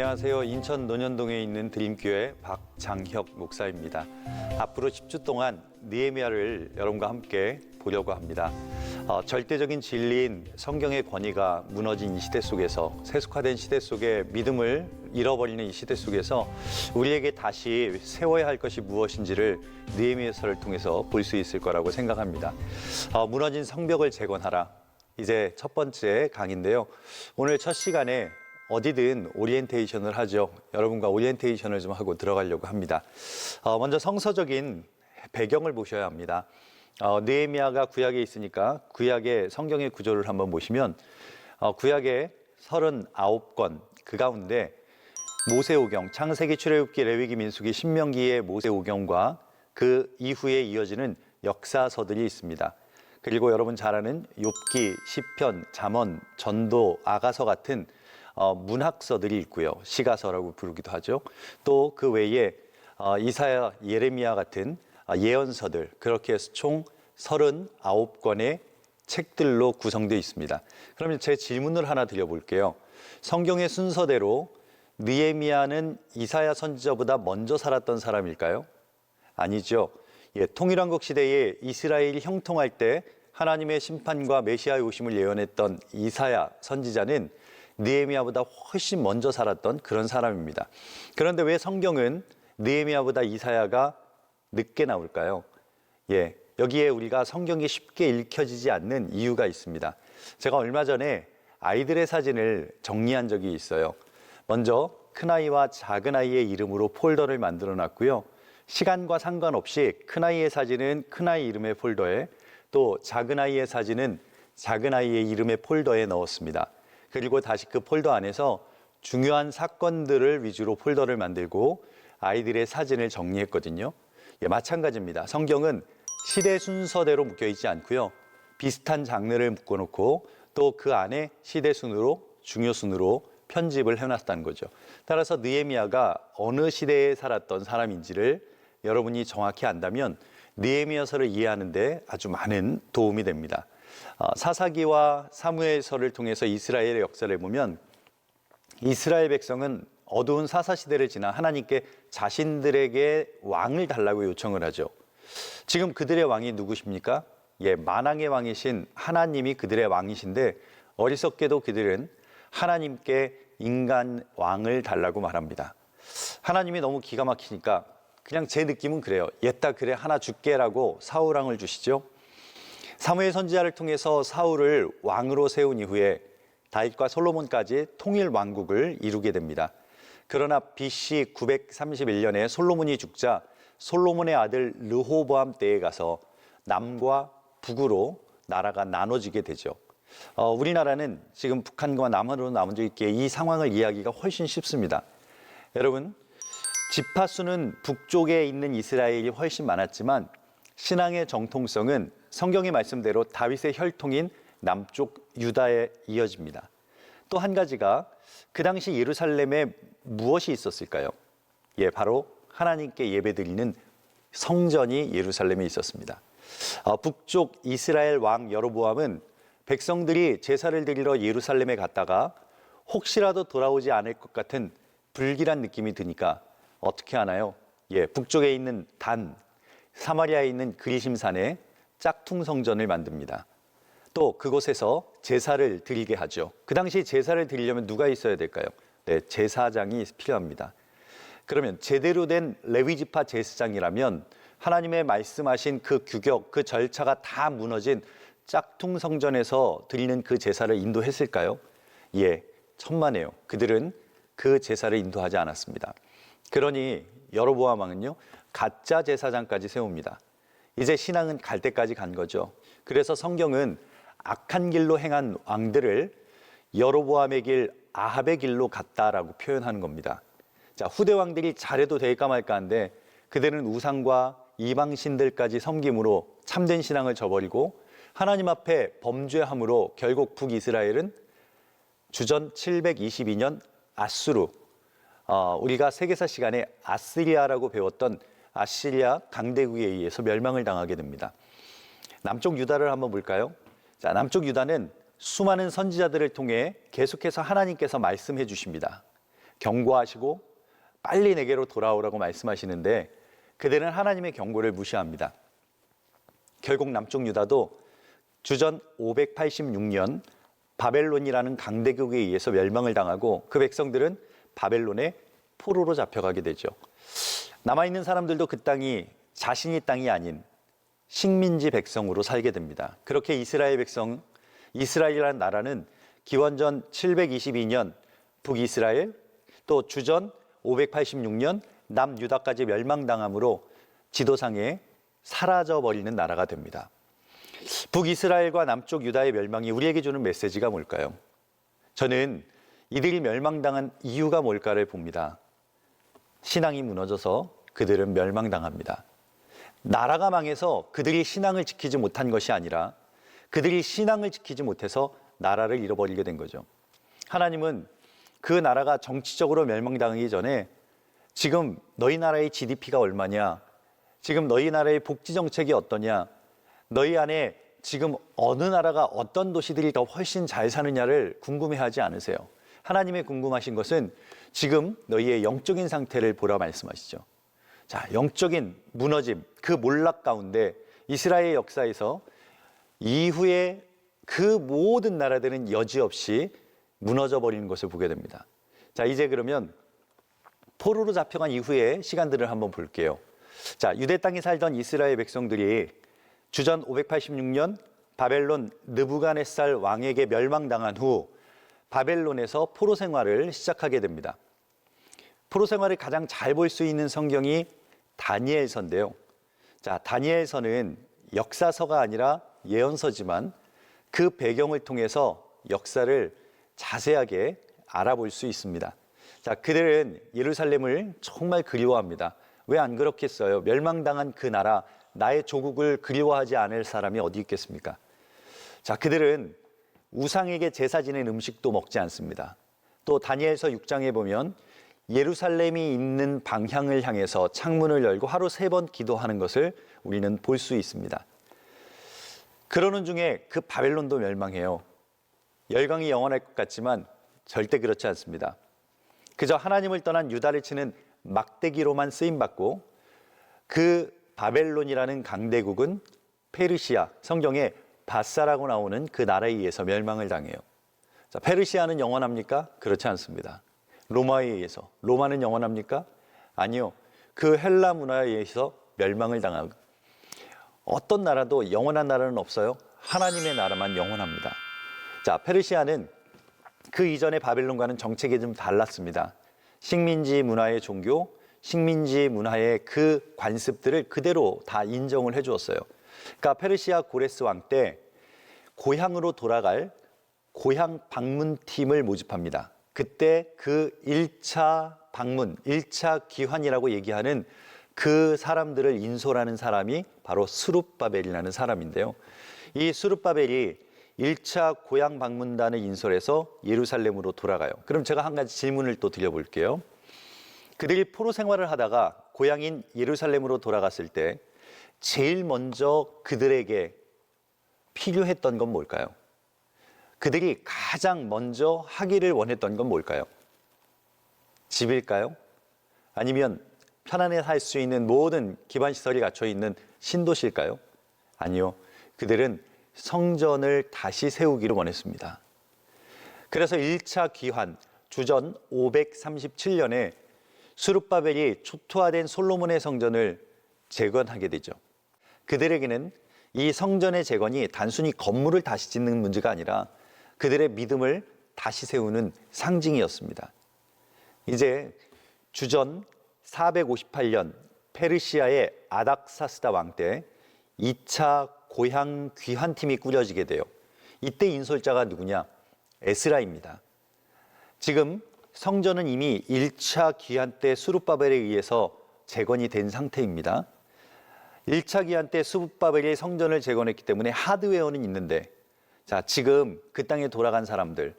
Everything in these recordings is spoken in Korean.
안녕하세요. 인천 논현동에 있는 드림교회 박장혁 목사입니다. 앞으로 10주 동안 느헤미야를 여러분과 함께 보려고 합니다. 절대적인 진리인 성경의 권위가 무너진 이 시대 속에서, 세속화된 시대 속에 믿음을 잃어버리는 이 시대 속에서 우리에게 다시 세워야 할 것이 무엇인지를 느헤미야서를 통해서 볼 수 있을 거라고 생각합니다. 무너진 성벽을 재건하라. 이제 첫 번째 강의인데요. 오늘 첫 시간에 어디든 오리엔테이션을 하죠. 여러분과 오리엔테이션을 좀 하고 들어가려고 합니다. 먼저 성서적인 배경을 보셔야 합니다. 느헤미야가 구약에 있으니까 구약의 성경의 구조를 한번 보시면 구약의 39권 그 가운데 모세오경, 창세기, 출애굽기, 레위기, 민수기, 신명기의 모세오경과 그 이후에 이어지는 역사서들이 있습니다. 그리고 여러분 잘 아는 욥기, 시편, 잠언, 전도, 아가서 같은 문학서들이 있고요. 시가서라고 부르기도 하죠. 또 그 외에 이사야, 예레미야 같은 예언서들, 그렇게 해서 총 39권의 책들로 구성되어 있습니다. 그러면 제 질문을 하나 드려볼게요. 성경의 순서대로 느헤미야는 이사야 선지자보다 먼저 살았던 사람일까요? 아니죠. 통일왕국 시대에 이스라엘이 형통할 때 하나님의 심판과 메시아의 오심을 예언했던 이사야 선지자는 느헤미야보다 훨씬 먼저 살았던 그런 사람입니다. 그런데 왜 성경은 느헤미야보다 이사야가 늦게 나올까요? 여기에 우리가 성경이 쉽게 읽혀지지 않는 이유가 있습니다. 제가 얼마 전에 아이들의 사진을 정리한 적이 있어요. 먼저 큰아이와 작은아이의 이름으로 폴더를 만들어 놨고요. 시간과 상관없이 큰아이의 사진은 큰아이 이름의 폴더에, 또 작은아이의 사진은 작은아이의 이름의 폴더에 넣었습니다. 그리고 다시 그 폴더 안에서 중요한 사건들을 위주로 폴더를 만들고 아이들의 사진을 정리했거든요. 마찬가지입니다. 성경은 시대 순서대로 묶여있지 않고요. 비슷한 장르를 묶어놓고 또 그 안에 시대 순으로, 중요 순으로 편집을 해놨다는 거죠. 따라서 느헤미야가 어느 시대에 살았던 사람인지를 여러분이 정확히 안다면 느헤미야서를 이해하는 데 아주 많은 도움이 됩니다. 사사기와 사무엘서를 통해서 이스라엘의 역사를 보면 이스라엘 백성은 어두운 사사시대를 지나 하나님께 자신들에게 왕을 달라고 요청을 하죠. 지금 그들의 왕이 누구십니까? 만왕의 왕이신 하나님이 그들의 왕이신데 어리석게도 그들은 하나님께 인간 왕을 달라고 말합니다. 하나님이 너무 기가 막히니까 그냥 제 느낌은 그래요. 옛다 그래 하나 줄게라고 사울왕을 주시죠. 사무엘 선지자를 통해서 사울을 왕으로 세운 이후에 다윗과 솔로몬까지 통일 왕국을 이루게 됩니다. 그러나 BC 931년에 솔로몬이 죽자 솔로몬의 아들 르호보암 때에 가서 남과 북으로 나라가 나눠지게 되죠. 우리나라는 지금 북한과 남한으로 나눠져 있기에 이 상황을 이해하기가 훨씬 쉽습니다. 여러분, 지파수는 북쪽에 있는 이스라엘이 훨씬 많았지만 신앙의 정통성은 성경의 말씀대로 다윗의 혈통인 남쪽 유다에 이어집니다. 또 한 가지가 그 당시 예루살렘에 무엇이 있었을까요? 바로 하나님께 예배드리는 성전이 예루살렘에 있었습니다. 북쪽 이스라엘 왕 여로보암은 백성들이 제사를 드리러 예루살렘에 갔다가 혹시라도 돌아오지 않을 것 같은 불길한 느낌이 드니까 어떻게 하나요? 북쪽에 있는 단, 사마리아에 있는 그리심산에 짝퉁 성전을 만듭니다. 또 그곳에서 제사를 드리게 하죠. 그 당시 제사를 드리려면 누가 있어야 될까요? 제사장이 필요합니다. 그러면 제대로 된 레위지파 제사장이라면 하나님의 말씀하신 그 규격, 그 절차가 다 무너진 짝퉁 성전에서 드리는 그 제사를 인도했을까요? 천만에요. 그들은 그 제사를 인도하지 않았습니다. 그러니 여로보암 왕은요, 가짜 제사장까지 세웁니다. 이제 신앙은 갈 때까지 간 거죠. 그래서 성경은 악한 길로 행한 왕들을 여로보암의 길, 아합의 길로 갔다라고 표현하는 겁니다. 자, 후대 왕들이 잘해도 될까 말까 한데 그들은 우상과 이방신들까지 섬김으로 참된 신앙을 저버리고 하나님 앞에 범죄함으로 결국 북이스라엘은 주전 722년 아수르, 우리가 세계사 시간에 아시리아라고 배웠던 아시리아 강대국에 의해서 멸망을 당하게 됩니다. 남쪽 유다를 한번 볼까요? 자, 남쪽 유다는 수많은 선지자들을 통해 계속해서 하나님께서 말씀해 주십니다. 경고하시고 빨리 내게로 돌아오라고 말씀하시는데 그들은 하나님의 경고를 무시합니다. 결국 남쪽 유다도 주전 586년 바벨론이라는 강대국에 의해서 멸망을 당하고 그 백성들은 바벨론의 포로로 잡혀가게 되죠. 남아있는 사람들도 그 땅이 자신의 땅이 아닌 식민지 백성으로 살게 됩니다. 그렇게 이스라엘이라는 나라는 기원전 722년 북이스라엘, 또 주전 586년 남유다까지 멸망당함으로 지도상에 사라져버리는 나라가 됩니다. 북이스라엘과 남쪽 유다의 멸망이 우리에게 주는 메시지가 뭘까요? 저는 이들이 멸망당한 이유가 뭘까를 봅니다. 신앙이 무너져서 그들은 멸망당합니다. 나라가 망해서 그들이 신앙을 지키지 못한 것이 아니라 그들이 신앙을 지키지 못해서 나라를 잃어버리게 된 거죠. 하나님은 그 나라가 정치적으로 멸망당하기 전에 지금 너희 나라의 GDP가 얼마냐, 지금 너희 나라의 복지 정책이 어떠냐, 너희 안에 지금 어느 나라가 어떤 도시들이 더 훨씬 잘 사느냐를 궁금해하지 않으세요. 하나님의 궁금하신 것은 지금 너희의 영적인 상태를 보라 말씀하시죠. 자, 영적인 무너짐, 그 몰락 가운데 이스라엘 역사에서 이후에 그 모든 나라들은 여지없이 무너져 버리는 것을 보게 됩니다. 자, 이제 그러면 포로로 잡혀간 이후의 시간들을 한번 볼게요. 자, 유대 땅에 살던 이스라엘 백성들이 주전 586년 바벨론 느부갓네살 왕에게 멸망당한 후 바벨론에서 포로 생활을 시작하게 됩니다. 포로 생활을 가장 잘 볼 수 있는 성경이 다니엘서인데요. 자, 다니엘서는 역사서가 아니라 예언서지만 그 배경을 통해서 역사를 자세하게 알아볼 수 있습니다. 자, 그들은 예루살렘을 정말 그리워합니다. 왜 안 그렇겠어요? 멸망당한 그 나라, 나의 조국을 그리워하지 않을 사람이 어디 있겠습니까? 자, 그들은 우상에게 제사 지낸 음식도 먹지 않습니다. 또 다니엘서 6장에 보면 예루살렘이 있는 방향을 향해서 창문을 열고 하루 3번 기도하는 것을 우리는 볼 수 있습니다. 그러는 중에 그 바벨론도 멸망해요. 열강이 영원할 것 같지만 절대 그렇지 않습니다. 그저 하나님을 떠난 유다를 치는 막대기로만 쓰임받고 그 바벨론이라는 강대국은 페르시아, 성경에 바사라고 나오는 그 나라에 의해서 멸망을 당해요. 자, 페르시아는 영원합니까? 그렇지 않습니다. 로마에 의해서. 로마는 영원합니까? 아니요. 그 헬라 문화에 의해서 멸망을 당하고 어떤 나라도 영원한 나라는 없어요. 하나님의 나라만 영원합니다. 자, 페르시아는 그 이전의 바벨론과는 정책이 좀 달랐습니다. 식민지 문화의 종교, 식민지 문화의 그 관습들을 그대로 다 인정을 해 주었어요. 그러니까 페르시아 고레스 왕 때 고향으로 돌아갈 고향 방문팀을 모집합니다. 그때 그 1차 방문, 1차 귀환이라고 얘기하는 그 사람들을 인솔하는 사람이 바로 스룹바벨이라는 사람인데요. 이 스룹바벨이 1차 고향 방문단을 인솔해서 예루살렘으로 돌아가요. 그럼 제가 한 가지 질문을 또 드려볼게요. 그들이 포로 생활을 하다가 고향인 예루살렘으로 돌아갔을 때 제일 먼저 그들에게 필요했던 건 뭘까요? 그들이 가장 먼저 하기를 원했던 건 뭘까요? 집일까요? 아니면 편안히 살 수 있는 모든 기반시설이 갖춰 있는 신도시일까요? 아니요. 그들은 성전을 다시 세우기를 원했습니다. 그래서 1차 귀환, 주전 537년에 스룹바벨이 초토화된 솔로몬의 성전을 재건하게 되죠. 그들에게는 이 성전의 재건이 단순히 건물을 다시 짓는 문제가 아니라 그들의 믿음을 다시 세우는 상징이었습니다. 이제 주전 458년 페르시아의 아닥사스다 왕 때 2차 고향 귀환팀이 꾸려지게 돼요. 이때 인솔자가 누구냐? 에스라입니다. 지금 성전은 이미 1차 귀환 때 스룹바벨에 의해서 재건이 된 상태입니다. 1차 귀환 때 스룹바벨이 성전을 재건했기 때문에 하드웨어는 있는데 자, 지금 그 땅에 돌아간 사람들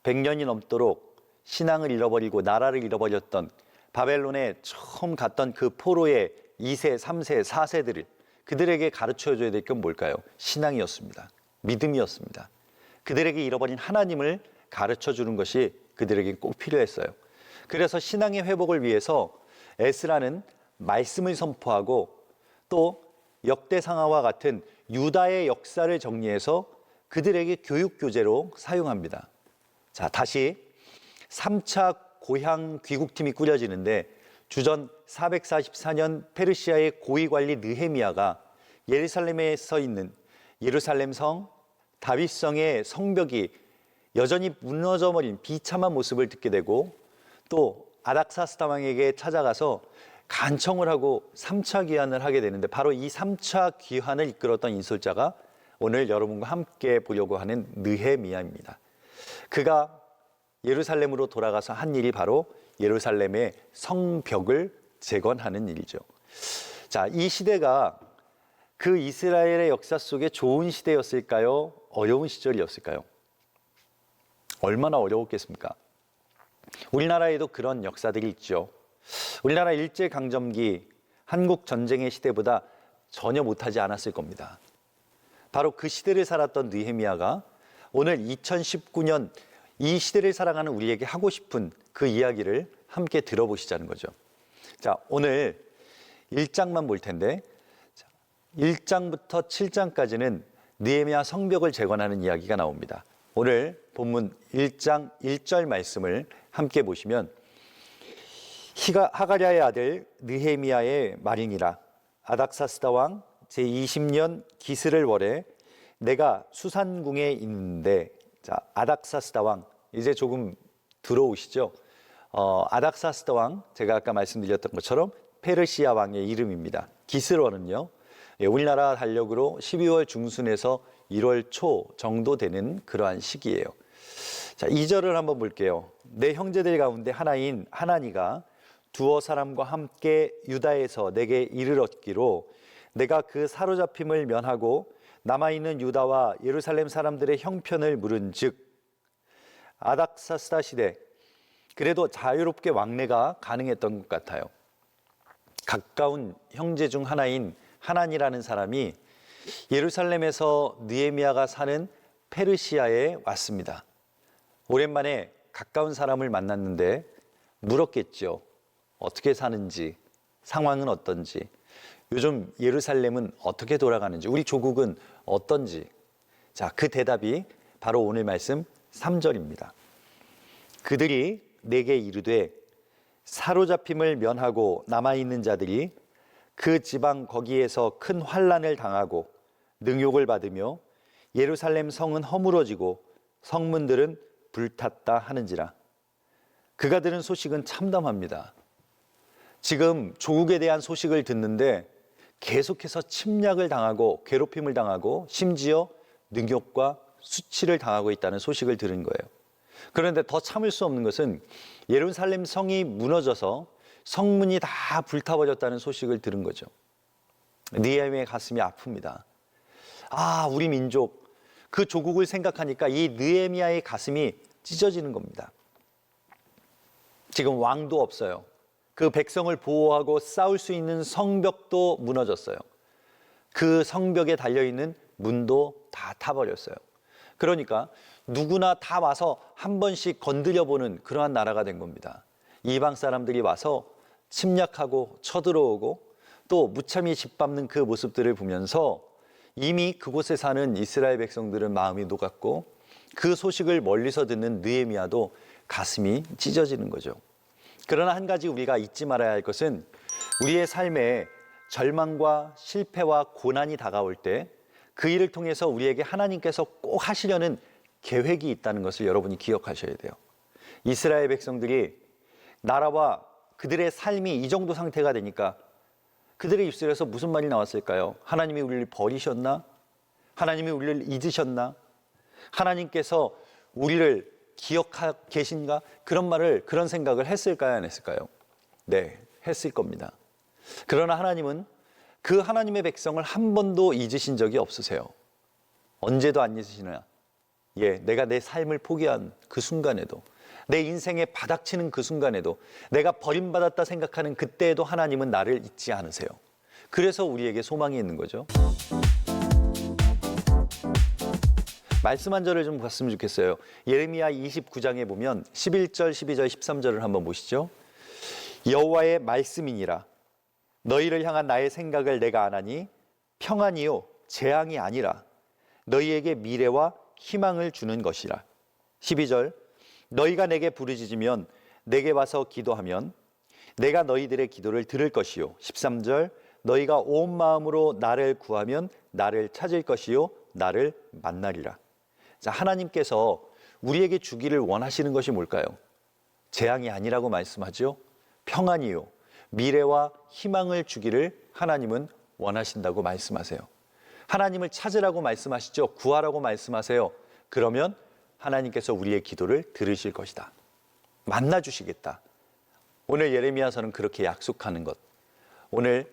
100년이 넘도록 신앙을 잃어버리고 나라를 잃어버렸던 바벨론에 처음 갔던 그 포로의 2세, 3세, 4세들을 그들에게 가르쳐줘야 될 건 뭘까요? 신앙이었습니다. 믿음이었습니다. 그들에게 잃어버린 하나님을 가르쳐주는 것이 그들에게 꼭 필요했어요. 그래서 신앙의 회복을 위해서 에스라는 말씀을 선포하고 또 역대상하와 같은 유다의 역사를 정리해서 그들에게 교육 교재로 사용합니다. 자, 다시 3차 고향 귀국팀이 꾸려지는데 주전 444년 페르시아의 고위관리 느헤미야가 예루살렘에 있는 예루살렘 성, 다윗성의 성벽이 여전히 무너져 버린 비참한 모습을 듣게 되고 또 아닥사스다 왕에게 찾아가서 간청을 하고 3차 귀환을 하게 되는데 바로 이 3차 귀환을 이끌었던 인솔자가 오늘 여러분과 함께 보려고 하는 느헤미야입니다. 그가 예루살렘으로 돌아가서 한 일이 바로 예루살렘의 성벽을 재건하는 일이죠. 자, 이 시대가 그 이스라엘의 역사 속에 좋은 시대였을까요? 어려운 시절이었을까요? 얼마나 어려웠겠습니까? 우리나라에도 그런 역사들이 있죠. 우리나라 일제강점기 한국 전쟁의 시대보다 전혀 못하지 않았을 겁니다. 바로 그 시대를 살았던 느헤미야가 오늘 2019년 이 시대를 살아가는 우리에게 하고 싶은 그 이야기를 함께 들어보시자는 거죠. 자, 오늘 1장만 볼 텐데 1장부터 7장까지는 느헤미야 성벽을 재건하는 이야기가 나옵니다. 오늘 본문 1장 1절 말씀을 함께 보시면 하가랴의 아들 느헤미야의 말이니라. 아닥사스다 왕 제20년 기스를 월에 내가 수산궁에 있는데, 자, 아닥사스다 왕 이제 조금 들어오시죠? 아닥사스다 왕, 제가 아까 말씀드렸던 것처럼 페르시아 왕의 이름입니다. 기스월은요, 우리나라 달력으로 12월 중순에서 1월 초 정도 되는 그러한 시기예요. 자, 2절을 한번 볼게요. 내 형제들 가운데 하나인 하나니가 두어 사람과 함께 유다에서 내게 이르렀기로 내가 그 사로잡힘을 면하고 남아있는 유다와 예루살렘 사람들의 형편을 물은즉 아닥사스다 시대 그래도 자유롭게 왕래가 가능했던 것 같아요. 가까운 형제 중 하나인 하나니라는 사람이 예루살렘에서 느헤미야가 사는 페르시아에 왔습니다. 오랜만에 가까운 사람을 만났는데 물었겠죠. 어떻게 사는지, 상황은 어떤지, 요즘 예루살렘은 어떻게 돌아가는지, 우리 조국은 어떤지. 자, 그 대답이 바로 오늘 말씀 3절입니다. 그들이 내게 이르되 사로잡힘을 면하고 남아있는 자들이 그 지방 거기에서 큰 환난을 당하고 능욕을 받으며 예루살렘 성은 허물어지고 성문들은 불탔다 하는지라. 그가 들은 소식은 참담합니다. 지금 조국에 대한 소식을 듣는데 계속해서 침략을 당하고 괴롭힘을 당하고 심지어 능욕과 수치를 당하고 있다는 소식을 들은 거예요. 그런데 더 참을 수 없는 것은 예루살렘 성이 무너져서 성문이 다 불타버렸다는 소식을 들은 거죠. 느헤미야의 가슴이 아픕니다. 아, 우리 민족, 그 조국을 생각하니까 이 느헤미야의 가슴이 찢어지는 겁니다. 지금 왕도 없어요. 그 백성을 보호하고 싸울 수 있는 성벽도 무너졌어요. 그 성벽에 달려있는 문도 다 타버렸어요. 그러니까 누구나 다 와서 한 번씩 건드려보는 그러한 나라가 된 겁니다. 이방 사람들이 와서 침략하고 쳐들어오고 또 무참히 짓밟는 그 모습들을 보면서 이미 그곳에 사는 이스라엘 백성들은 마음이 녹았고 그 소식을 멀리서 듣는 느헤미야도 가슴이 찢어지는 거죠. 그러나 한 가지 우리가 잊지 말아야 할 것은 우리의 삶에 절망과 실패와 고난이 다가올 때 그 일을 통해서 우리에게 하나님께서 꼭 하시려는 계획이 있다는 것을 여러분이 기억하셔야 돼요. 이스라엘 백성들이 나라와 그들의 삶이 이 정도 상태가 되니까 그들의 입술에서 무슨 말이 나왔을까요? 하나님이 우리를 버리셨나? 하나님이 우리를 잊으셨나? 하나님께서 우리를 기억하고 계신가? 그런 말을, 그런 생각을 했을까요? 안 했을까요? 네, 했을 겁니다. 그러나 하나님은 그 하나님의 백성을 한 번도 잊으신 적이 없으세요. 언제도 안 잊으시나? 예, 내가 내 삶을 포기한 그 순간에도, 내 인생에 바닥치는 그 순간에도, 내가 버림받았다 생각하는 그때에도 하나님은 나를 잊지 않으세요. 그래서 우리에게 소망이 있는 거죠. 말씀 한 절을 좀 봤으면 좋겠어요. 예레미야 29장에 보면 11절, 12절, 13절을 한번 보시죠. 여호와의 말씀이니라. 너희를 향한 나의 생각을 내가 아나니 평안이요 재앙이 아니라 너희에게 미래와 희망을 주는 것이라. 12절 너희가 내게 부르짖으면 내게 와서 기도하면 내가 너희들의 기도를 들을 것이요. 13절 너희가 온 마음으로 나를 구하면 나를 찾을 것이요 나를 만나리라. 자, 하나님께서 우리에게 주기를 원하시는 것이 뭘까요? 재앙이 아니라고 말씀하죠. 평안이요 미래와 희망을 주기를 하나님은 원하신다고 말씀하세요. 하나님을 찾으라고 말씀하시죠. 구하라고 말씀하세요. 그러면 하나님께서 우리의 기도를 들으실 것이다. 만나주시겠다. 오늘 예레미야서는 그렇게 약속하는 것. 오늘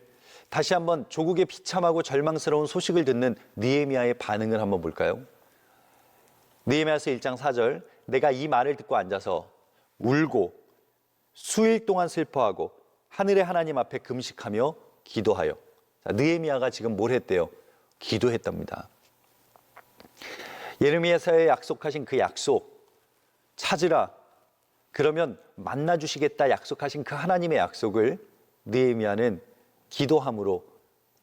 다시 한번 조국의 비참하고 절망스러운 소식을 듣는 느헤미야의 반응을 한번 볼까요? 느헤미야서 1장 4절 내가 이 말을 듣고 앉아서 울고 수일 동안 슬퍼하고 하늘의 하나님 앞에 금식하며 기도하여. 자, 느헤미야가 지금 뭘 했대요? 기도했답니다. 예레미야서에 약속하신 그 약속 찾으라. 그러면 만나주시겠다 약속하신 그 하나님의 약속을 느헤미야는 기도함으로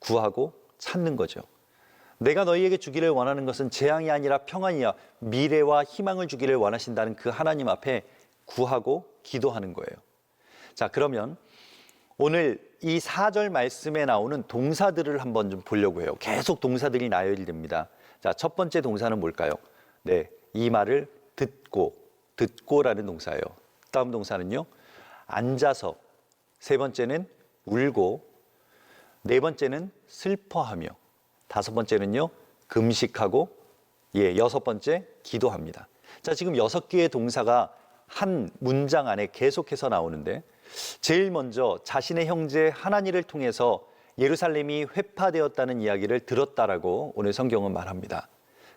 구하고 찾는 거죠. 내가 너희에게 주기를 원하는 것은 재앙이 아니라 평안이야. 미래와 희망을 주기를 원하신다는 그 하나님 앞에 구하고 기도하는 거예요. 자, 그러면 오늘 이 4절 말씀에 나오는 동사들을 한번 좀 보려고 해요. 계속 동사들이 나열됩니다. 자, 첫 번째 동사는 뭘까요? 네, 이 말을 듣고라는 동사예요. 다음 동사는요, 앉아서. 세 번째는 울고. 네 번째는 슬퍼하며. 다섯 번째는요, 금식하고. 여섯 번째 기도합니다. 자, 지금 6개의 동사가 한 문장 안에 계속해서 나오는데, 제일 먼저 자신의 형제 하나니를 통해서 예루살렘이 회파되었다는 이야기를 들었다라고 오늘 성경은 말합니다.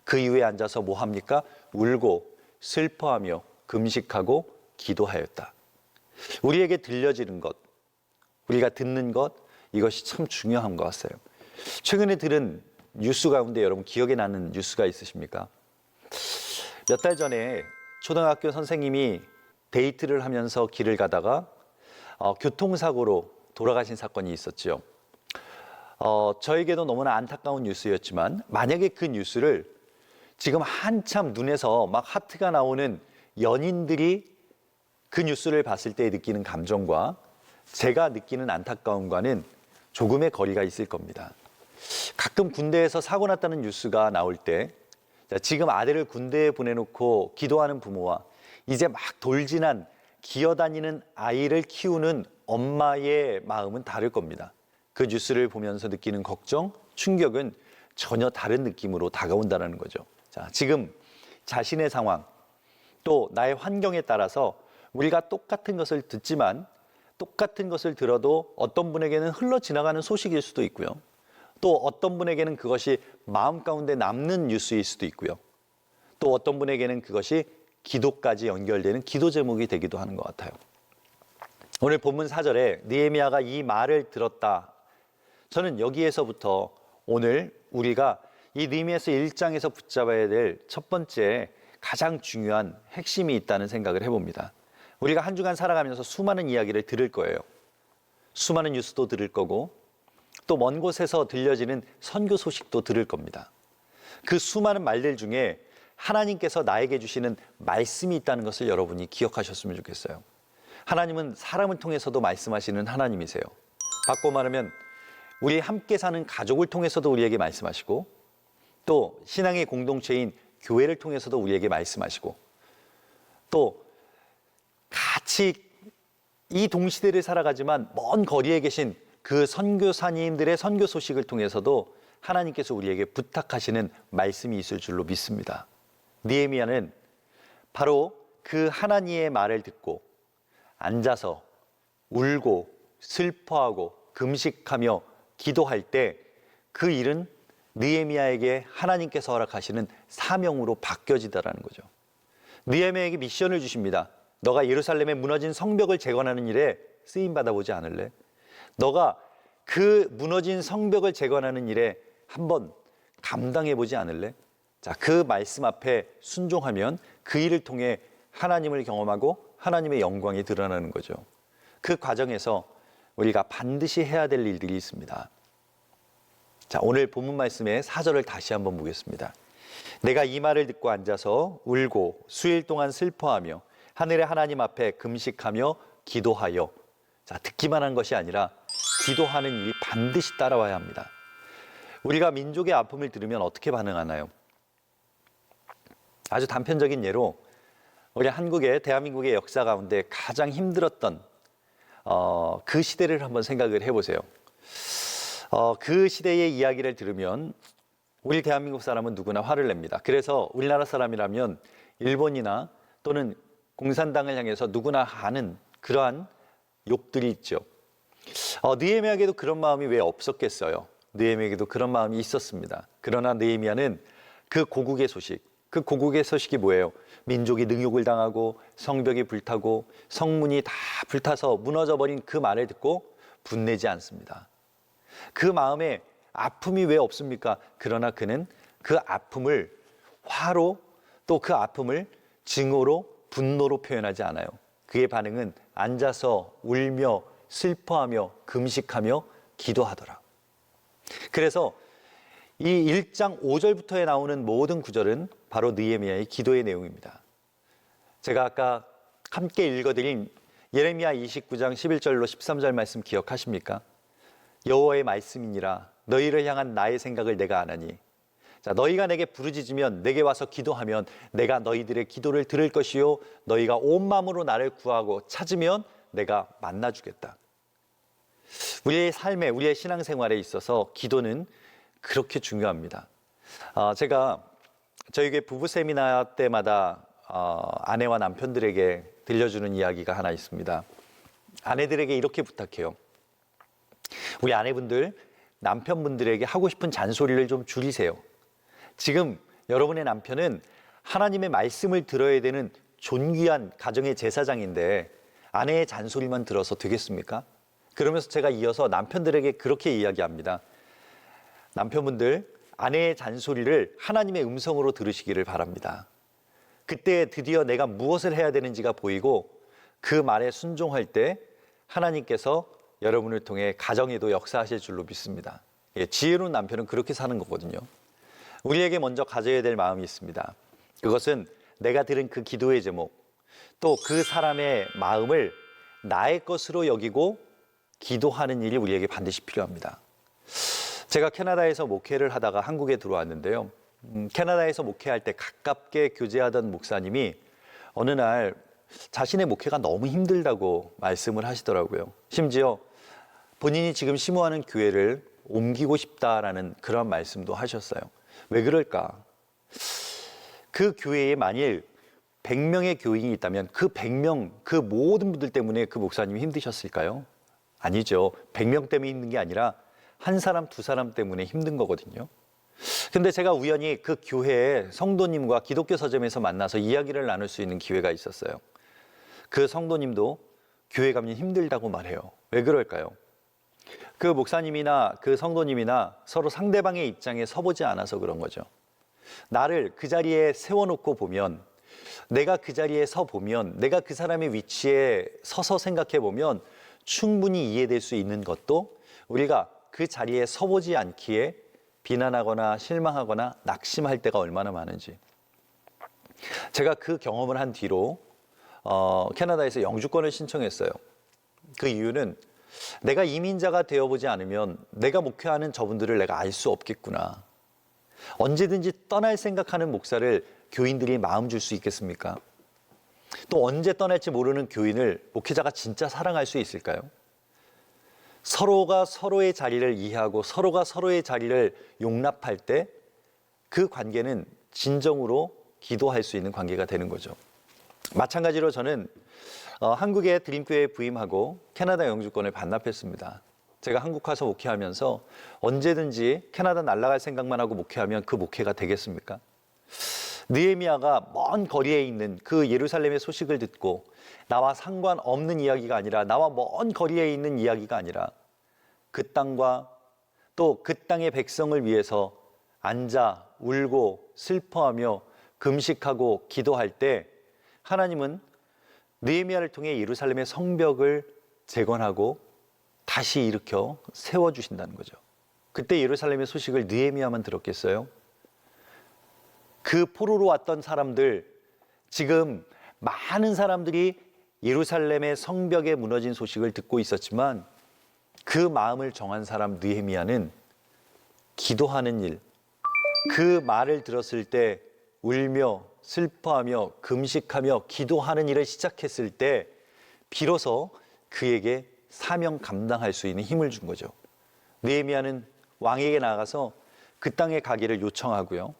그 이후에 앉아서 뭐 합니까? 울고 슬퍼하며 금식하고 기도하였다. 우리에게 들려지는 것, 우리가 듣는 것, 이것이 참 중요한 것 같아요. 최근에 들은 뉴스 가운데 여러분 기억에 나는 뉴스가 있으십니까? 몇 달 전에 초등학교 선생님이 데이트를 하면서 길을 가다가 교통사고로 돌아가신 사건이 있었죠. 저에게도 너무나 안타까운 뉴스였지만 만약에 그 뉴스를 지금 한참 눈에서 막 하트가 나오는 연인들이 그 뉴스를 봤을 때 느끼는 감정과 제가 느끼는 안타까움과는 조금의 거리가 있을 겁니다. 가끔 군대에서 사고 났다는 뉴스가 나올 때 지금 아들을 군대에 보내놓고 기도하는 부모와 이제 막 돌진한 기어다니는 아이를 키우는 엄마의 마음은 다를 겁니다. 그 뉴스를 보면서 느끼는 걱정, 충격은 전혀 다른 느낌으로 다가온다는 거죠. 자, 지금 자신의 상황, 또 나의 환경에 따라서 우리가 똑같은 것을 듣지만 똑같은 것을 들어도 어떤 분에게는 흘러 지나가는 소식일 수도 있고요. 또 어떤 분에게는 그것이 마음 가운데 남는 뉴스일 수도 있고요. 또 어떤 분에게는 그것이 기도까지 연결되는 기도 제목이 되기도 하는 것 같아요. 오늘 본문 4절에 느헤미야가 이 말을 들었다. 저는 여기에서부터 오늘 우리가 이 느헤미야서 1장에서 붙잡아야 될 첫 번째 가장 중요한 핵심이 있다는 생각을 해봅니다. 우리가 한 주간 살아가면서 수많은 이야기를 들을 거예요. 수많은 뉴스도 들을 거고 또 먼 곳에서 들려지는 선교 소식도 들을 겁니다. 그 수많은 말들 중에 하나님께서 나에게 주시는 말씀이 있다는 것을 여러분이 기억하셨으면 좋겠어요. 하나님은 사람을 통해서도 말씀하시는 하나님이세요. 바꿔 말하면 우리 함께 사는 가족을 통해서도 우리에게 말씀하시고 또 신앙의 공동체인 교회를 통해서도 우리에게 말씀하시고 또 같이 이 동시대를 살아가지만 먼 거리에 계신 그 선교사님들의 선교 소식을 통해서도 하나님께서 우리에게 부탁하시는 말씀이 있을 줄로 믿습니다. 느헤미야는 바로 그 하나님의 말을 듣고 앉아서 울고 슬퍼하고 금식하며 기도할 때 그 일은 느헤미야에게 하나님께서 허락하시는 사명으로 바뀌어지더라는 거죠. 느헤미야에게 미션을 주십니다. 너가 예루살렘의 무너진 성벽을 재건하는 일에 쓰임 받아보지 않을래? 너가 그 무너진 성벽을 재건하는 일에 한번 감당해보지 않을래? 자, 그 말씀 앞에 순종하면 그 일을 통해 하나님을 경험하고 하나님의 영광이 드러나는 거죠. 그 과정에서 우리가 반드시 해야 될 일들이 있습니다. 자, 오늘 본문 말씀의 4절을 다시 한번 보겠습니다. 내가 이 말을 듣고 앉아서 울고 수일 동안 슬퍼하며 하늘의 하나님 앞에 금식하며 기도하여. 자, 듣기만 한 것이 아니라 기도하는 일이 반드시 따라와야 합니다. 우리가 민족의 아픔을 들으면 어떻게 반응하나요? 아주 단편적인 예로 우리 한국의 대한민국의 역사 가운데 가장 힘들었던 그 시대를 한번 생각을 해보세요. 그 시대의 이야기를 들으면 우리 대한민국 사람은 누구나 화를 냅니다. 그래서 우리나라 사람이라면 일본이나 또는 공산당을 향해서 누구나 하는 그러한 욕들이 있죠. 느헤미야에게도 그런 마음이 왜 없었겠어요? 느헤미야에게도 그런 마음이 있었습니다. 그러나 느헤미야는 그 고국의 소식이 뭐예요? 민족이 능욕을 당하고 성벽이 불타고 성문이 다 불타서 무너져버린 그 말을 듣고 분내지 않습니다. 그 마음에 아픔이 왜 없습니까? 그러나 그는 그 아픔을 화로 또 그 아픔을 증오로 분노로 표현하지 않아요. 그의 반응은 앉아서 울며 슬퍼하며 금식하며 기도하더라. 그래서 이 1장 5절부터에 나오는 모든 구절은 바로 느헤미야의 기도의 내용입니다. 제가 아까 함께 읽어드린 예레미야 29장 11절로 13절 말씀 기억하십니까? 여호와의 말씀이니라 너희를 향한 나의 생각을 내가 아나니. 자, 너희가 내게 부르짖으면 내게 와서 기도하면 내가 너희들의 기도를 들을 것이요 너희가 온 마음으로 나를 구하고 찾으면 내가 만나주겠다. 우리의 삶에 우리의 신앙생활에 있어서 기도는 그렇게 중요합니다. 제가 저희 교회 부부 세미나 때마다 아내와 남편들에게 들려주는 이야기가 하나 있습니다. 아내들에게 이렇게 부탁해요. 우리 아내분들, 남편분들에게 하고 싶은 잔소리를 좀 줄이세요. 지금 여러분의 남편은 하나님의 말씀을 들어야 되는 존귀한 가정의 제사장인데 아내의 잔소리만 들어서 되겠습니까? 그러면서 제가 이어서 남편들에게 그렇게 이야기합니다. 남편분들, 아내의 잔소리를 하나님의 음성으로 들으시기를 바랍니다. 그때 드디어 내가 무엇을 해야 되는지가 보이고 그 말에 순종할 때 하나님께서 여러분을 통해 가정에도 역사하실 줄로 믿습니다. 지혜로운 남편은 그렇게 사는 거거든요. 우리에게 먼저 가져야 될 마음이 있습니다. 그것은 내가 들은 그 기도의 제목, 또 그 사람의 마음을 나의 것으로 여기고 기도하는 일이 우리에게 반드시 필요합니다. 제가 캐나다에서 목회를 하다가 한국에 들어왔는데요. 캐나다에서 목회할 때 가깝게 교제하던 목사님이 어느 날 자신의 목회가 너무 힘들다고 말씀을 하시더라고요. 심지어 본인이 지금 심호하는 교회를 옮기고 싶다라는 그런 말씀도 하셨어요. 왜 그럴까? 그 교회에 만일 100명의 교인이 있다면 그 100명, 그 모든 분들 때문에 그 목사님이 힘드셨을까요? 아니죠. 100명 때문에 힘든 게 아니라 한 사람, 두 사람 때문에 힘든 거거든요. 근데 제가 우연히 그 교회의 성도님과 기독교 서점에서 만나서 이야기를 나눌 수 있는 기회가 있었어요. 그 성도님도 교회 가면 힘들다고 말해요. 왜 그럴까요? 그 목사님이나 그 성도님이나 서로 상대방의 입장에 서보지 않아서 그런 거죠. 나를 그 자리에 세워놓고 보면, 내가 그 자리에 서 보면, 내가 그 사람의 위치에 서서 생각해 보면 충분히 이해될 수 있는 것도 우리가 그 자리에 서보지 않기에 비난하거나 실망하거나 낙심할 때가 얼마나 많은지. 제가 그 경험을 한 뒤로 캐나다에서 영주권을 신청했어요. 그 이유는 내가 이민자가 되어보지 않으면 내가 목회하는 저분들을 내가 알 수 없겠구나. 언제든지 떠날 생각하는 목사를 교인들이 마음 줄 수 있겠습니까? 또 언제 떠날지 모르는 교인을 목회자가 진짜 사랑할 수 있을까요? 서로가 서로의 자리를 이해하고 서로가 서로의 자리를 용납할 때 그 관계는 진정으로 기도할 수 있는 관계가 되는 거죠. 마찬가지로 저는 한국의 드림교회에 부임하고 캐나다 영주권을 반납했습니다. 제가 한국 가서 목회하면서 언제든지 캐나다 날아갈 생각만 하고 목회하면 그 목회가 되겠습니까? 느헤미야가 먼 거리에 있는 그 예루살렘의 소식을 듣고 나와 상관없는 이야기가 아니라, 나와 먼 거리에 있는 이야기가 아니라 그 땅과 또 그 땅의 백성을 위해서 앉아 울고 슬퍼하며 금식하고 기도할 때 하나님은 느헤미야를 통해 예루살렘의 성벽을 재건하고 다시 일으켜 세워주신다는 거죠. 그때 예루살렘의 소식을 느헤미야만 들었겠어요? 그 포로로 왔던 사람들, 지금 많은 사람들이 예루살렘의 성벽에 무너진 소식을 듣고 있었지만 그 마음을 정한 사람 느헤미야는 기도하는 일, 그 말을 들었을 때 울며 슬퍼하며 금식하며 기도하는 일을 시작했을 때 비로소 그에게 사명 감당할 수 있는 힘을 준 거죠. 느헤미야는 왕에게 나가서 그 땅에 가기를 요청하고요.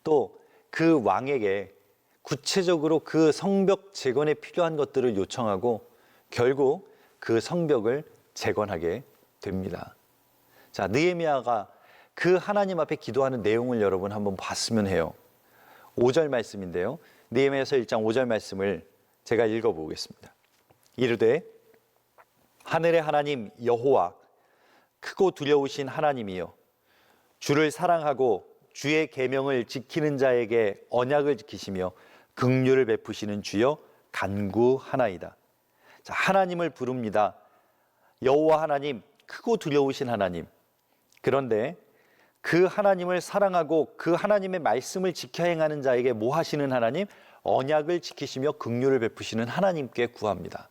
또 그 왕에게 구체적으로 그 성벽 재건에 필요한 것들을 요청하고 결국 그 성벽을 재건하게 됩니다. 자, 느헤미야가 그 하나님 앞에 기도하는 내용을 여러분 한번 봤으면 해요. 5절 말씀인데요. 느헤미야서 1장 5절 말씀을 제가 읽어보겠습니다. 이르되 하늘의 하나님 여호와 크고 두려우신 하나님이여 주를 사랑하고 주의 계명을 지키는 자에게 언약을 지키시며 긍휼을 베푸시는 주여 간구하나이다. 자, 하나님을 부릅니다. 여호와 하나님, 크고 두려우신 하나님. 그런데 그 하나님을 사랑하고 그 하나님의 말씀을 지켜 행하는 자에게 뭐 하시는 하나님? 언약을 지키시며 긍휼을 베푸시는 하나님께 구합니다.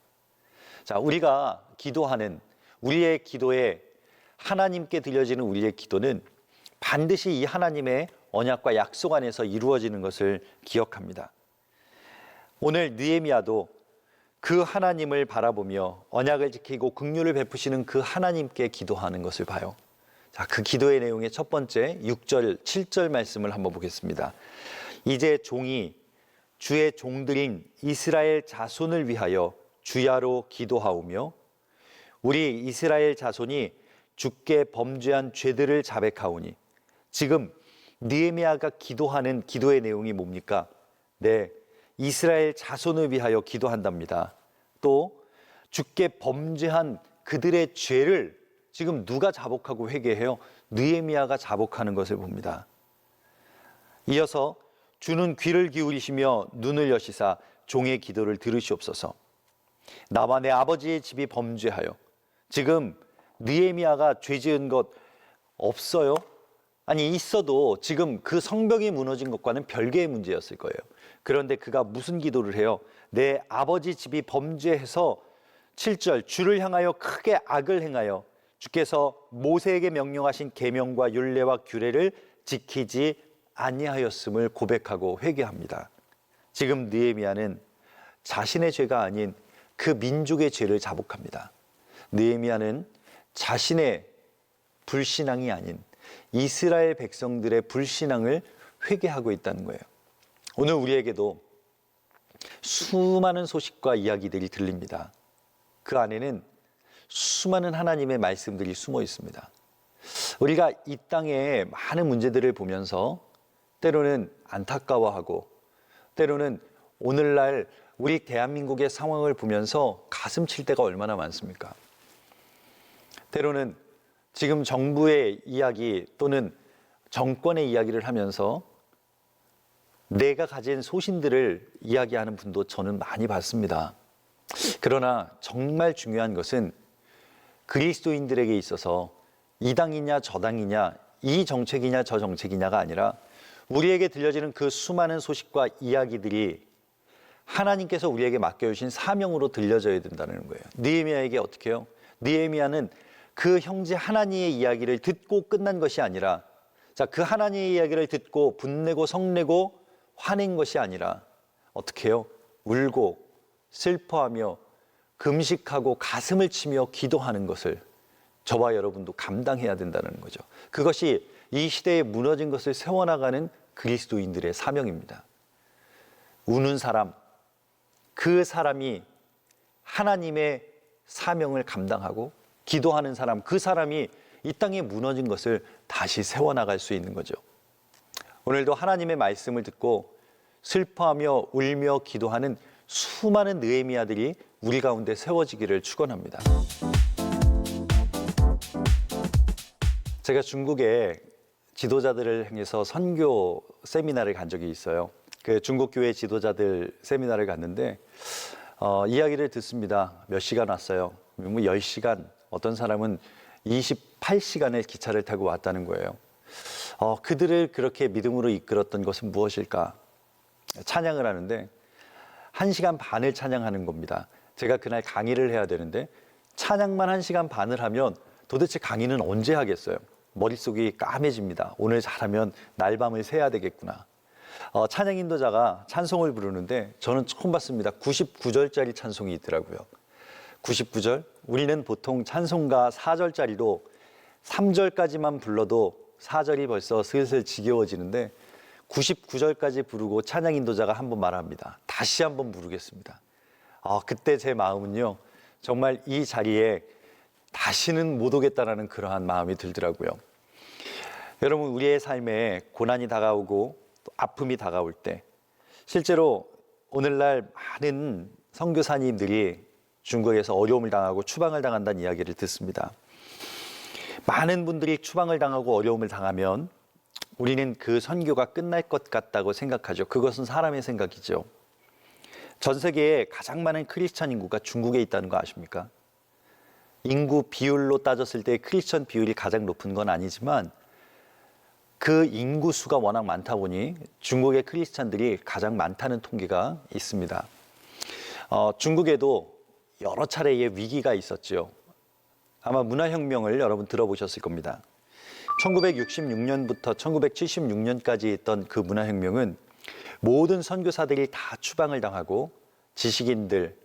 자, 우리가 기도하는 우리의 기도에 하나님께 들려지는 우리의 기도는 반드시 이 하나님의 언약과 약속 안에서 이루어지는 것을 기억합니다. 오늘 느헤미야도 그 하나님을 바라보며 언약을 지키고 긍휼을 베푸시는 그 하나님께 기도하는 것을 봐요. 자, 그 기도의 내용의 첫 번째 6절, 7절 말씀을 한번 보겠습니다. 이제 종이 주의 종들인 이스라엘 자손을 위하여 주야로 기도하오며 우리 이스라엘 자손이 주께 범죄한 죄들을 자백하오니. 지금 느헤미야가 기도하는 기도의 내용이 뭡니까? 네, 이스라엘 자손을 위하여 기도한답니다. 또 주께 범죄한 그들의 죄를 지금 누가 자복하고 회개해요? 느헤미야가 자복하는 것을 봅니다. 이어서 주는 귀를 기울이시며 눈을 여시사 종의 기도를 들으시옵소서. 나와 내 아버지의 집이 범죄하여. 지금 느헤미야가 죄 지은 것 없어요? 아니, 있어도 지금 그 성벽이 무너진 것과는 별개의 문제였을 거예요. 그런데 그가 무슨 기도를 해요? 내 아버지 집이 범죄해서 7절 주를 향하여 크게 악을 행하여 주께서 모세에게 명령하신 계명과 율례와 규례를 지키지 아니하였음을 고백하고 회개합니다. 지금 느헤미야는 자신의 죄가 아닌 그 민족의 죄를 자복합니다. 느헤미야는 자신의 불신앙이 아닌 이스라엘 백성들의 불신앙을 회개하고 있다는 거예요. 오늘 우리에게도 수많은 소식과 이야기들이 들립니다. 그 안에는 수많은 하나님의 말씀들이 숨어 있습니다. 우리가 이 땅의 많은 문제들을 보면서 때로는 안타까워하고 때로는 오늘날 우리 대한민국의 상황을 보면서 가슴 칠 때가 얼마나 많습니까? 때로는 지금 정부의 이야기 또는 정권의 이야기를 하면서 내가 가진 소신들을 이야기하는 분도 저는 많이 봤습니다. 그러나 정말 중요한 것은 그리스도인들에게 있어서 이 당이냐 저 당이냐 이 정책이냐 저 정책이냐가 아니라 우리에게 들려지는 그 수많은 소식과 이야기들이 하나님께서 우리에게 맡겨주신 사명으로 들려져야 된다는 거예요. 느헤미야에게 어떻게 해요? 느헤미야는 그 형제 하나니의 이야기를 듣고 끝난 것이 아니라 그 하나니의 이야기를 듣고 분내고 성내고 화낸 것이 아니라 어떻게 해요? 울고 슬퍼하며 금식하고 가슴을 치며 기도하는 것을 저와 여러분도 감당해야 된다는 거죠. 그것이 이 시대에 무너진 것을 세워나가는 그리스도인들의 사명입니다. 우는 사람, 그 사람이 하나님의 사명을 감당하고 기도하는 사람, 그 사람이 이 땅에 무너진 것을 다시 세워나갈 수 있는 거죠. 오늘도 하나님의 말씀을 듣고 슬퍼하며 울며 기도하는 수많은 느헤미야들이 우리 가운데 세워지기를 축원합니다. 제가 중국에 지도자들을 향해서 선교 세미나를 간 적이 있어요. 그 중국 교회 지도자들 세미나를 갔는데 이야기를 듣습니다. 몇 시간 왔어요? 뭐 10시간, 어떤 사람은 28시간의 기차를 타고 왔다는 거예요. 그들을 그렇게 믿음으로 이끌었던 것은 무엇일까? 찬양을 하는데 1시간 반을 찬양하는 겁니다. 제가 그날 강의를 해야 되는데 찬양만 1시간 반을 하면 도대체 강의는 언제 하겠어요? 머릿속이 까매집니다. 오늘 잘하면 날밤을 새야 되겠구나. 찬양 인도자가 찬송을 부르는데 저는 처음 봤습니다. 99절짜리 찬송이 있더라고요. 99절? 우리는 보통 찬송가 4절짜리로 3절까지만 불러도 4절이 벌써 슬슬 지겨워지는데 99절까지 부르고 찬양 인도자가 한 번 말합니다. 다시 한번 부르겠습니다. 그때 제 마음은요, 정말 이 자리에 다시는 못 오겠다라는 그러한 마음이 들더라고요. 여러분, 우리의 삶에 고난이 다가오고 또 아픔이 다가올 때 실제로 오늘날 많은 선교사님들이 중국에서 어려움을 당하고 추방을 당한다는 이야기를 듣습니다. 많은 분들이 추방을 당하고 어려움을 당하면 우리는 그 선교가 끝날 것 같다고 생각하죠. 그것은 사람의 생각이죠. 전 세계에 가장 많은 크리스찬 인구가 중국에 있다는 거 아십니까? 인구 비율로 따졌을 때 크리스천 비율이 가장 높은 건 아니지만 그 인구 수가 워낙 많다 보니 중국의 크리스찬들이 가장 많다는 통계가 있습니다. 중국에도 여러 차례의 위기가 있었죠. 아마 문화혁명을 여러분 들어보셨을 겁니다. 1966년부터 1976년까지 있던 그 문화혁명은 모든 선교사들이 다 추방을 당하고 지식인들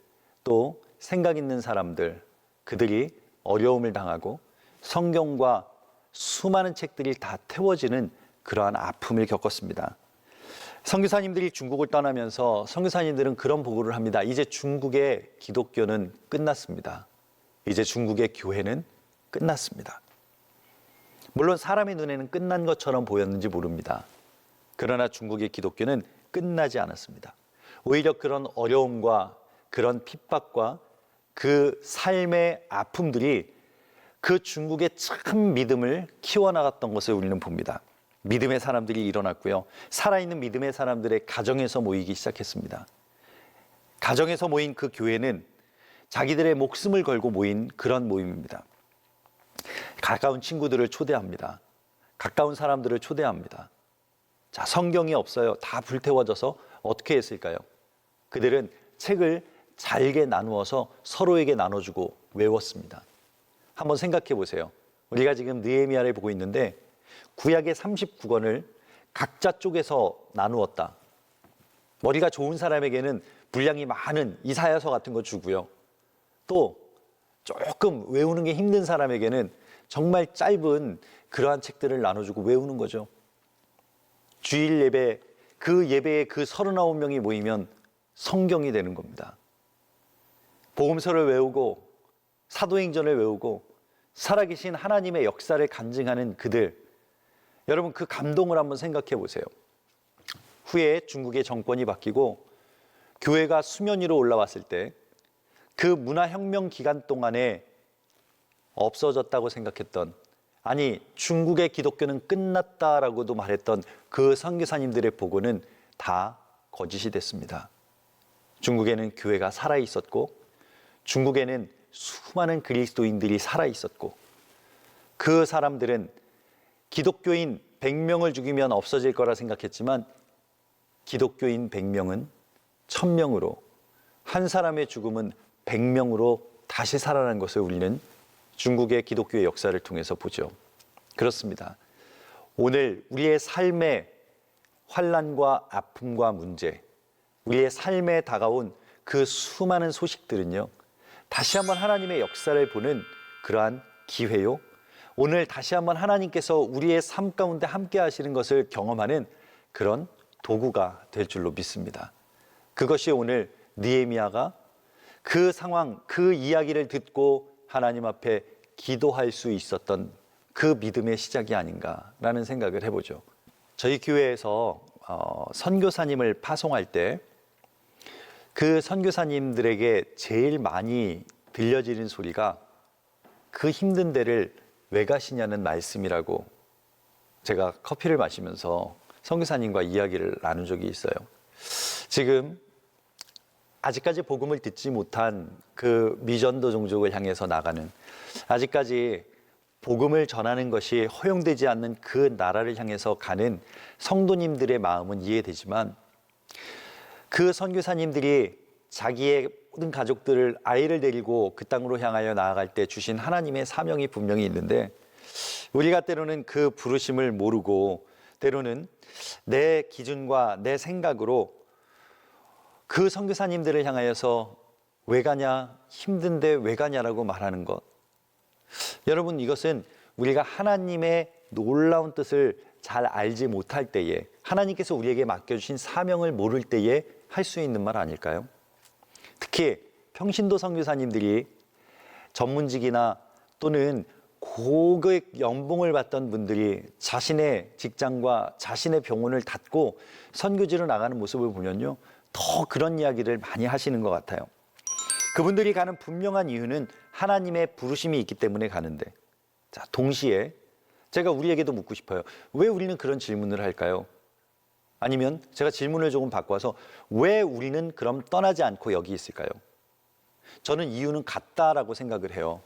또 생각 있는 사람들 그들이 어려움을 당하고 성경과 수많은 책들이 다 태워지는 그러한 아픔을 겪었습니다. 선교사님들이 중국을 떠나면서 선교사님들은 그런 보고를 합니다. 이제 중국의 기독교는 끝났습니다. 이제 중국의 교회는 끝났습니다. 물론 사람의 눈에는 끝난 것처럼 보였는지 모릅니다. 그러나 중국의 기독교는 끝나지 않았습니다. 오히려 그런 어려움과 그런 핍박과 그 삶의 아픔들이 그 중국의 참 믿음을 키워나갔던 것을 우리는 봅니다. 믿음의 사람들이 일어났고요. 살아있는 믿음의 사람들의 가정에서 모이기 시작했습니다. 가정에서 모인 그 교회는 자기들의 목숨을 걸고 모인 그런 모임입니다. 가까운 친구들을 초대합니다. 가까운 사람들을 초대합니다. 자, 성경이 없어요. 다 불태워져서 어떻게 했을까요? 그들은 책을 잘게 나누어서 서로에게 나눠주고 외웠습니다. 한번 생각해 보세요. 우리가 지금 느헤미야를 보고 있는데 구약의 39권을 각자 쪼개서 나누었다. 머리가 좋은 사람에게는 분량이 많은 이사야서 같은 거 주고요. 또 조금 외우는 게 힘든 사람에게는 정말 짧은 그러한 책들을 나눠주고 외우는 거죠. 주일 예배, 그 예배에 그 39명이 모이면 성경이 되는 겁니다. 복음서를 외우고 사도행전을 외우고 살아계신 하나님의 역사를 간증하는 그들, 여러분 그 감동을 한번 생각해 보세요. 후에 중국의 정권이 바뀌고 교회가 수면 위로 올라왔을 때 그 문화혁명 기간 동안에 없어졌다고 생각했던, 아니 중국의 기독교는 끝났다라고도 말했던 그 선교사님들의 보고는 다 거짓이 됐습니다. 중국에는 교회가 살아있었고 중국에는 수많은 그리스도인들이 살아있었고 그 사람들은 기독교인 100명을 죽이면 없어질 거라 생각했지만 기독교인 100명은 1000명으로, 한 사람의 죽음은 100명으로 다시 살아난 것을 우리는 중국의 기독교의 역사를 통해서 보죠. 그렇습니다. 오늘 우리의 삶의 환난과 아픔과 문제, 우리의 삶에 다가온 그 수많은 소식들은요, 다시 한번 하나님의 역사를 보는 그러한 기회요, 오늘 다시 한번 하나님께서 우리의 삶 가운데 함께 하시는 것을 경험하는 그런 도구가 될 줄로 믿습니다. 그것이 오늘 느헤미야가 그 상황, 그 이야기를 듣고 하나님 앞에 기도할 수 있었던 그 믿음의 시작이 아닌가라는 생각을 해보죠. 저희 교회에서 선교사님을 파송할 때 그 선교사님들에게 제일 많이 들려지는 소리가 그 힘든 데를 왜 가시냐는 말씀이라고 제가 커피를 마시면서 선교사님과 이야기를 나눈 적이 있어요. 지금 아직까지 복음을 듣지 못한 그 미전도 종족을 향해서 나가는, 아직까지 복음을 전하는 것이 허용되지 않는 그 나라를 향해서 가는 성도님들의 마음은 이해되지만, 그 선교사님들이 자기의 모든 가족들을, 아이를 데리고 그 땅으로 향하여 나아갈 때 주신 하나님의 사명이 분명히 있는데, 우리가 때로는 그 부르심을 모르고 때로는 내 기준과 내 생각으로 그 선교사님들을 향하여서 왜 가냐, 힘든데 왜 가냐라고 말하는 것. 여러분, 이것은 우리가 하나님의 놀라운 뜻을 잘 알지 못할 때에, 하나님께서 우리에게 맡겨주신 사명을 모를 때에 할 수 있는 말 아닐까요? 특히 평신도 선교사님들이 전문직이나 또는 고급 연봉을 받던 분들이 자신의 직장과 자신의 병원을 닫고 선교지로 나가는 모습을 보면요, 더 그런 이야기를 많이 하시는 것 같아요. 그분들이 가는 분명한 이유는 하나님의 부르심이 있기 때문에 가는데, 자, 동시에 제가 우리에게도 묻고 싶어요. 왜 우리는 그런 질문을 할까요? 아니면 제가 질문을 조금 바꿔서, 왜 우리는 그럼 떠나지 않고 여기 있을까요? 저는 이유는 같다라고 생각을 해요.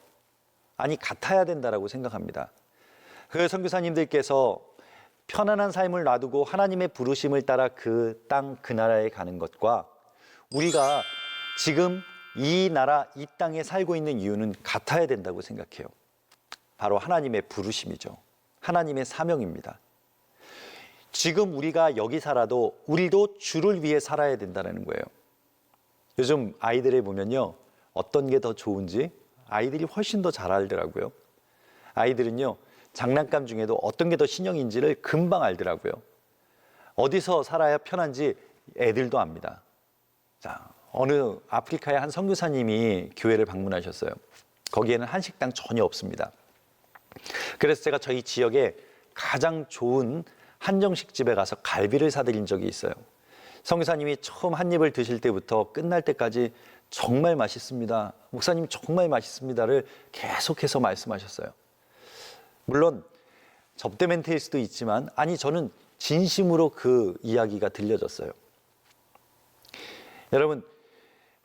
아니, 같아야 된다라고 생각합니다. 그 선교사님들께서 편안한 삶을 놔두고 하나님의 부르심을 따라 그 땅, 그 나라에 가는 것과 우리가 지금 이 나라, 이 땅에 살고 있는 이유는 같아야 된다고 생각해요. 바로 하나님의 부르심이죠. 하나님의 사명입니다. 지금 우리가 여기 살아도 우리도 주를 위해 살아야 된다는 거예요. 요즘 아이들을 보면요, 어떤 게 더 좋은지 아이들이 훨씬 더 잘 알더라고요. 아이들은요, 장난감 중에도 어떤 게 더 신형인지를 금방 알더라고요. 어디서 살아야 편한지 애들도 압니다. 자, 어느 아프리카의 한 선교사님이 교회를 방문하셨어요. 거기에는 한식당 전혀 없습니다. 그래서 제가 저희 지역에 가장 좋은 한정식 집에 가서 갈비를 사드린 적이 있어요. 선교사님이 처음 한 입을 드실 때부터 끝날 때까지 정말 맛있습니다, 목사님 정말 맛있습니다를 계속해서 말씀하셨어요. 물론 접대 멘트일 수도 있지만, 아니, 저는 진심으로 그 이야기가 들려졌어요. 여러분,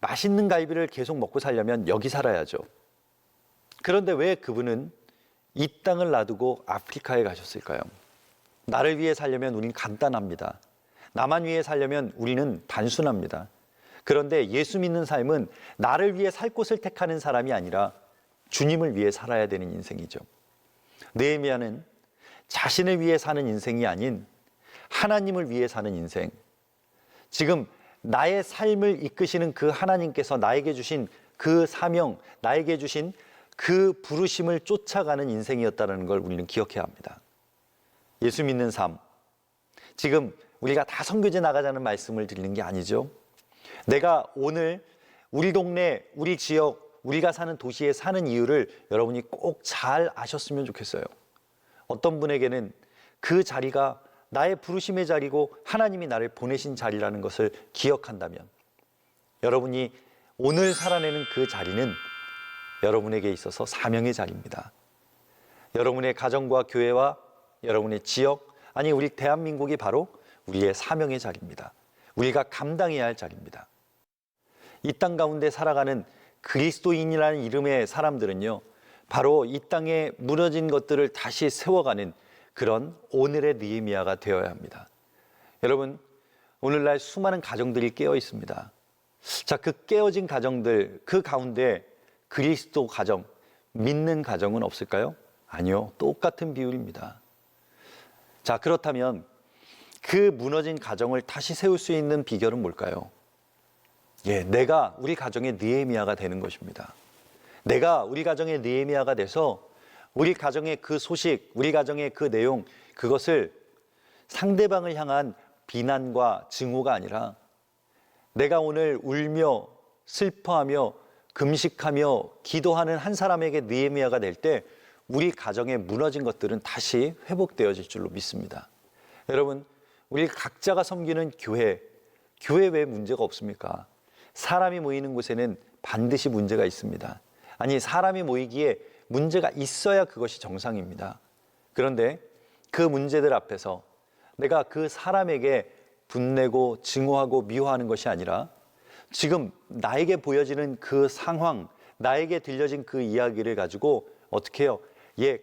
맛있는 갈비를 계속 먹고 살려면 여기 살아야죠. 그런데 왜 그분은 이 땅을 놔두고 아프리카에 가셨을까요? 나를 위해 살려면 우리는 간단합니다. 나만 위해 살려면 우리는 단순합니다. 그런데 예수 믿는 삶은 나를 위해 살 곳을 택하는 사람이 아니라 주님을 위해 살아야 되는 인생이죠. 느헤미야는 자신을 위해 사는 인생이 아닌 하나님을 위해 사는 인생, 지금 나의 삶을 이끄시는 그 하나님께서 나에게 주신 그 사명, 나에게 주신 그 부르심을 쫓아가는 인생이었다는 걸 우리는 기억해야 합니다. 예수 믿는 삶, 지금 우리가 다 선교제 나가자는 말씀을 드리는 게 아니죠. 내가 오늘 우리 동네, 우리 지역, 우리가 사는 도시에 사는 이유를 여러분이 꼭 잘 아셨으면 좋겠어요. 어떤 분에게는 그 자리가 나의 부르심의 자리고 하나님이 나를 보내신 자리라는 것을 기억한다면, 여러분이 오늘 살아내는 그 자리는 여러분에게 있어서 사명의 자리입니다. 여러분의 가정과 교회와 여러분의 지역, 아니 우리 대한민국이 바로 우리의 사명의 자리입니다. 우리가 감당해야 할 자리입니다. 이 땅 가운데 살아가는 그리스도인이라는 이름의 사람들은요, 바로 이 땅에 무너진 것들을 다시 세워가는 그런 오늘의 느헤미야가 되어야 합니다. 여러분, 오늘날 수많은 가정들이 깨어 있습니다. 자, 그 깨어진 가정들, 그 가운데 그리스도 가정, 믿는 가정은 없을까요? 아니요, 똑같은 비율입니다. 자, 그렇다면 그 무너진 가정을 다시 세울 수 있는 비결은 뭘까요? 내가 우리 가정의 느헤미야가 되는 것입니다. 내가 우리 가정의 느헤미야가 돼서 우리 가정의 그 소식, 우리 가정의 그 내용, 그것을 상대방을 향한 비난과 증오가 아니라, 내가 오늘 울며 슬퍼하며 금식하며 기도하는 한 사람에게 느헤미야가 될 때 우리 가정에 무너진 것들은 다시 회복되어질 줄로 믿습니다. 여러분, 우리 각자가 섬기는 교회 왜 문제가 없습니까? 사람이 모이는 곳에는 반드시 문제가 있습니다. 아니, 사람이 모이기에 문제가 있어야 그것이 정상입니다. 그런데 그 문제들 앞에서 내가 그 사람에게 분내고 증오하고 미워하는 것이 아니라 지금 나에게 보여지는 그 상황, 나에게 들려진 그 이야기를 가지고 어떻게 해요?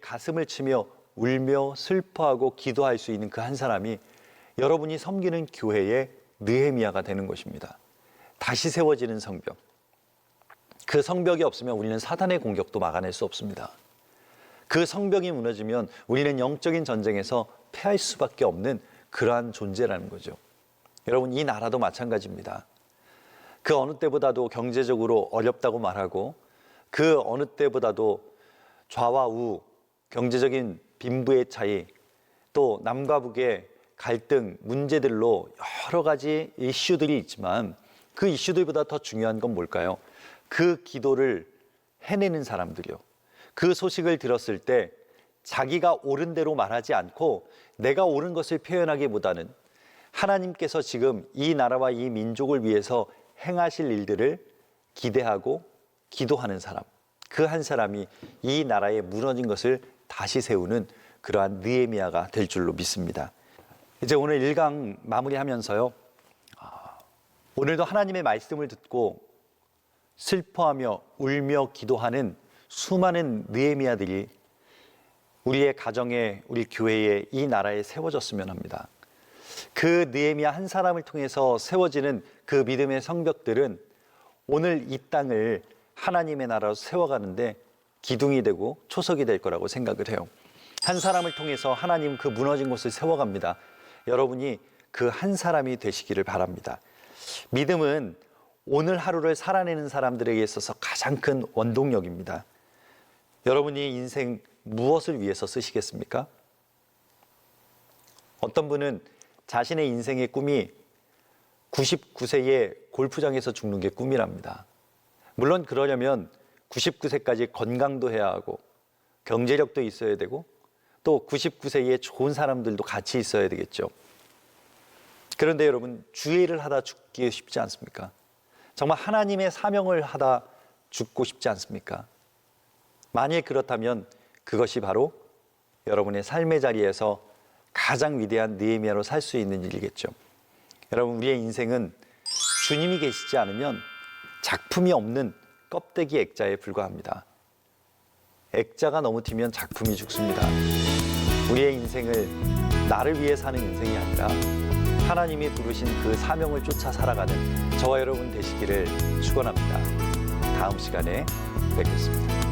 가슴을 치며 울며 슬퍼하고 기도할 수 있는 그 한 사람이 여러분이 섬기는 교회의 느헤미야가 되는 것입니다. 다시 세워지는 성벽. 그 성벽이 없으면 우리는 사단의 공격도 막아낼 수 없습니다. 그 성벽이 무너지면 우리는 영적인 전쟁에서 패할 수밖에 없는 그러한 존재라는 거죠. 여러분, 이 나라도 마찬가지입니다. 그 어느 때보다도 경제적으로 어렵다고 말하고 그 어느 때보다도 좌와 우, 경제적인 빈부의 차이, 또 남과 북의 갈등, 문제들로 여러 가지 이슈들이 있지만 그 이슈들보다 더 중요한 건 뭘까요? 그 기도를 해내는 사람들이요. 그 소식을 들었을 때 자기가 옳은 대로 말하지 않고 내가 옳은 것을 표현하기보다는 하나님께서 지금 이 나라와 이 민족을 위해서 행하실 일들을 기대하고 기도하는 사람, 그 한 사람이 이 나라에 무너진 것을 다시 세우는 그러한 느헤미야가 될 줄로 믿습니다. 이제 오늘 1강 마무리하면서요, 오늘도 하나님의 말씀을 듣고 슬퍼하며 울며 기도하는 수많은 느헤미야들이 우리의 가정에, 우리 교회에, 이 나라에 세워졌으면 합니다. 그 느헤미야 한 사람을 통해서 세워지는 그 믿음의 성벽들은 오늘 이 땅을 하나님의 나라로 세워가는데 기둥이 되고 초석이 될 거라고 생각을 해요. 한 사람을 통해서 하나님 그 무너진 곳을 세워갑니다. 여러분이 그 한 사람이 되시기를 바랍니다. 믿음은 오늘 하루를 살아내는 사람들에게 있어서 가장 큰 원동력입니다. 여러분이 인생 무엇을 위해서 쓰시겠습니까? 어떤 분은 자신의 인생의 꿈이 99세에 골프장에서 죽는 게 꿈이랍니다. 물론 그러려면 99세까지 건강도 해야 하고 경제력도 있어야 되고 또 99세에 좋은 사람들도 같이 있어야 되겠죠. 그런데 여러분, 주의 일을 하다 죽기 쉽지 않습니까? 정말 하나님의 사명을 하다 죽고 싶지 않습니까? 만일 그렇다면 그것이 바로 여러분의 삶의 자리에서 가장 위대한 느헤미야로 살 수 있는 일이겠죠. 여러분, 우리의 인생은 주님이 계시지 않으면 작품이 없는 껍데기 액자에 불과합니다. 액자가 너무 튀면 작품이 죽습니다. 우리의 인생을 나를 위해 사는 인생이 아니라 하나님이 부르신 그 사명을 쫓아 살아가는 저와 여러분 되시기를 축원합니다. 다음 시간에 뵙겠습니다.